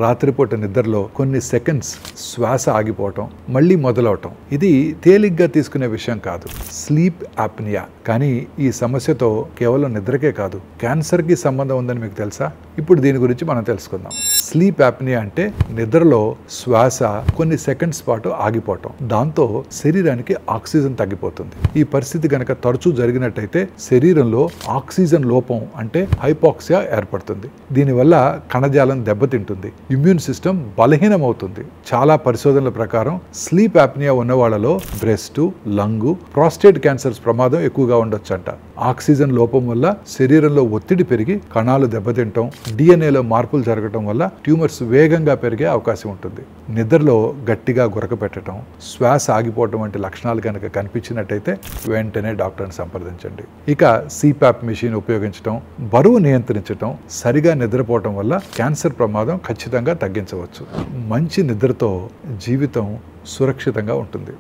రాత్రిపూట నిద్రలో కొన్ని సెకండ్స్ శ్వాస ఆగిపోవటం మళ్ళీ మొదలవటం ఇది తేలిగ్గా తీసుకునే విషయం కాదు. Sleep apnoea. కానీ ఈ సమస్యతో కేవలం నిద్రకే కాదు, క్యాన్సర్కి సంబంధం ఉందని మీకు తెలుసా? ఇప్పుడు దీని గురించి మనం తెలుసుకుందాం. స్లీప్ యాప్నియా అంటే నిద్రలో శ్వాస కొన్ని సెకండ్స్ పాటు ఆగిపోవటం. దాంతో శరీరానికి ఆక్సిజన్ తగ్గిపోతుంది. ఈ పరిస్థితి గనక తరచూ జరిగినట్టయితే శరీరంలో ఆక్సిజన్ లోపం అంటే హైపాక్సియా ఏర్పడుతుంది. దీనివల్ల కణజాలం దెబ్బతింటుంది, ఇమ్యూన్ సిస్టమ్ బలహీనమవుతుంది. చాలా పరిశోధనల ప్రకారం స్లీప్ యాప్నియా ఉన్న వాళ్ళలో బ్రెస్ట్, లంగు, ప్రాస్టేట్ క్యాన్సర్స్ ప్రమాదం ఎక్కువగా ఉండొచ్చంట. ఆక్సిజన్ లోపం వల్ల శరీరంలో ఒత్తిడి పెరిగి కణాలు దెబ్బతింటం, డిఎన్ఏలో మార్పులు జరగటం వల్ల ట్యూమర్స్ వేగంగా పెరిగే అవకాశం ఉంటుంది. నిద్రలో గట్టిగా గురక పెట్టడం, శ్వాస ఆగిపోవడం వంటి లక్షణాలు కనుక కనిపించినట్టయితే వెంటనే డాక్టర్ని సంప్రదించండి. ఇక సిపాప్ మెషిన్ ఉపయోగించడం, బరువు నియంత్రించడం, సరిగా నిద్రపోవటం వల్ల క్యాన్సర్ ప్రమాదం ఖచ్చితంగా తగ్గించవచ్చు. మంచి నిద్రతో జీవితం సురక్షితంగా ఉంటుంది.